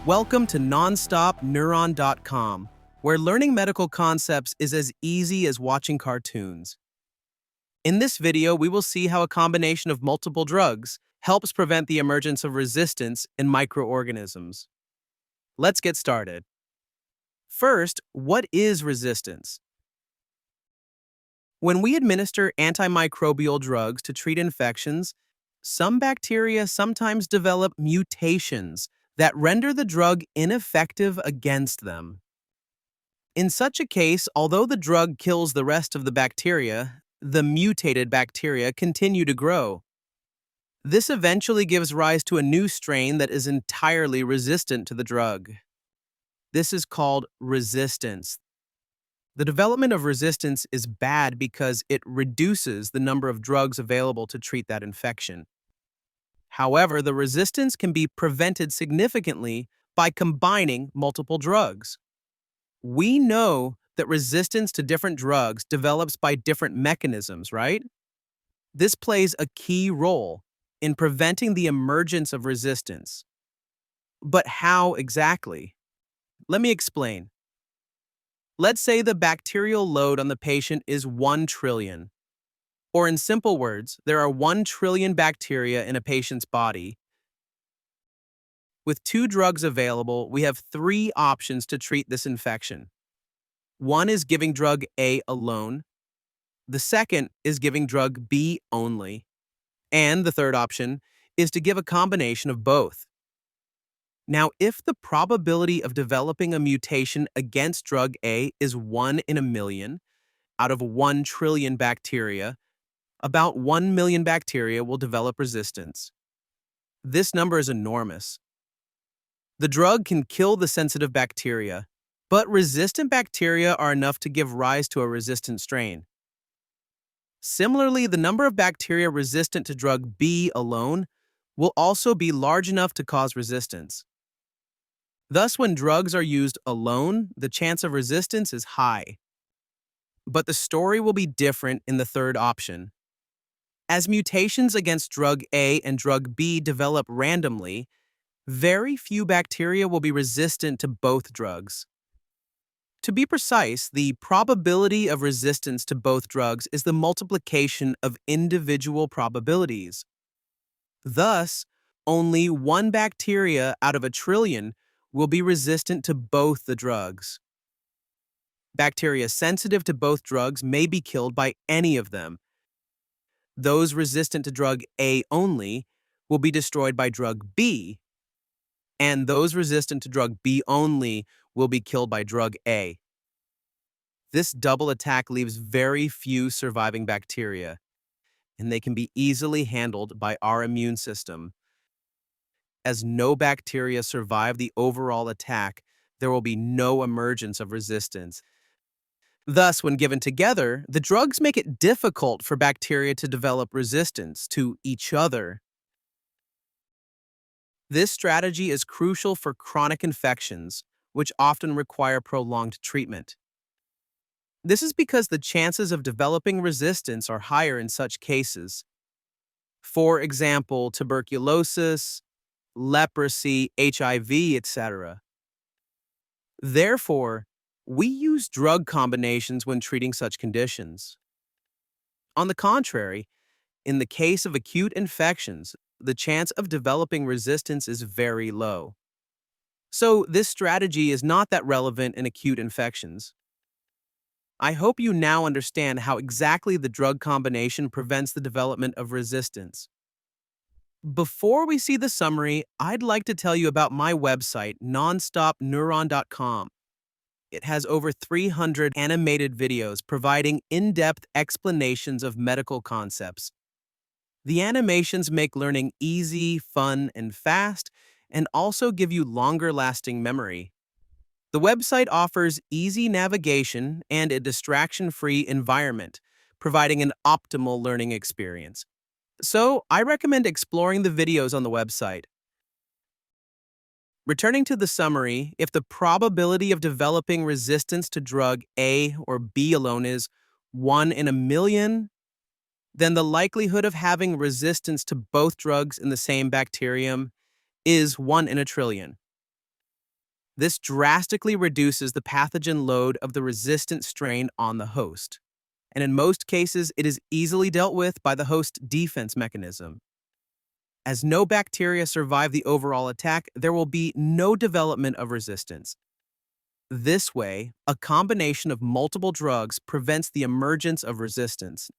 Welcome to NonstopNeuron.com, where learning medical concepts is as easy as watching cartoons. In this video, we will see how a combination of multiple drugs helps prevent the emergence of resistance in microorganisms. Let's get started. First, what is resistance? When we administer antimicrobial drugs to treat infections, some bacteria sometimes develop mutations that render the drug ineffective against them. In such a case, although the drug kills the rest of the bacteria, the mutated bacteria continue to grow. This eventually gives rise to a new strain that is entirely resistant to the drug. This is called resistance. The development of resistance is bad because it reduces the number of drugs available to treat that infection. However, the resistance can be prevented significantly by combining multiple drugs. We know that resistance to different drugs develops by different mechanisms, right? This plays a key role in preventing the emergence of resistance. But how exactly? Let me explain. Let's say the bacterial load on the patient is 1 trillion. Or in simple words, there are 1 trillion bacteria in a patient's body. With 2 drugs available, we have 3 options to treat this infection. One is giving drug A alone. The second is giving drug B only. And the third option is to give a combination of both. Now, if the probability of developing a mutation against drug A is 1 in a million out of 1 trillion bacteria, about 1 million bacteria will develop resistance. This number is enormous. The drug can kill the sensitive bacteria, but resistant bacteria are enough to give rise to a resistant strain. Similarly, the number of bacteria resistant to drug B alone will also be large enough to cause resistance. Thus, when drugs are used alone, the chance of resistance is high. But the story will be different in the third option. As mutations against drug A and drug B develop randomly, very few bacteria will be resistant to both drugs. To be precise, the probability of resistance to both drugs is the multiplication of individual probabilities. Thus, only 1 bacteria out of a trillion will be resistant to both the drugs. Bacteria sensitive to both drugs may be killed by any of them. Those resistant to drug A only will be destroyed by drug B, and those resistant to drug B only will be killed by drug A. This double attack leaves very few surviving bacteria, and they can be easily handled by our immune system. As no bacteria survive the overall attack, there will be no emergence of resistance. Thus, when given together, the drugs make it difficult for bacteria to develop resistance to each other. This strategy is crucial for chronic infections, which often require prolonged treatment. This is because the chances of developing resistance are higher in such cases. For example, tuberculosis, leprosy, HIV, etc. Therefore, we use drug combinations when treating such conditions. On the contrary, in the case of acute infections, the chance of developing resistance is very low. So, this strategy is not that relevant in acute infections. I hope you now understand how exactly the drug combination prevents the development of resistance. Before we see the summary, I'd like to tell you about my website, NonstopNeuron.com. It has over 300 animated videos providing in-depth explanations of medical concepts. The animations make learning easy, fun, and fast, and also give you longer-lasting memory. The website offers easy navigation and a distraction-free environment, providing an optimal learning experience. So, I recommend exploring the videos on the website. Returning to the summary, if the probability of developing resistance to drug A or B alone is 1 in a million, then the likelihood of having resistance to both drugs in the same bacterium is 1 in a trillion. This drastically reduces the pathogen load of the resistant strain on the host. And in most cases, it is easily dealt with by the host defense mechanism. As no bacteria survive the overall attack, there will be no development of resistance. This way, a combination of multiple drugs prevents the emergence of resistance.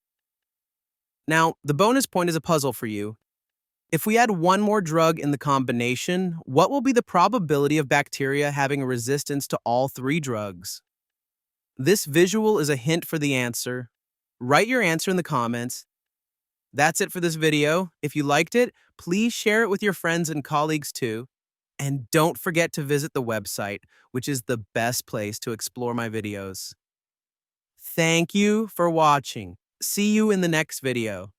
Now, the bonus point is a puzzle for you. If we add one more drug in the combination, what will be the probability of bacteria having a resistance to all three drugs? This visual is a hint for the answer. Write your answer in the comments. That's it for this video. If you liked it, please share it with your friends and colleagues too. And don't forget to visit the website, which is the best place to explore my videos. Thank you for watching. See you in the next video.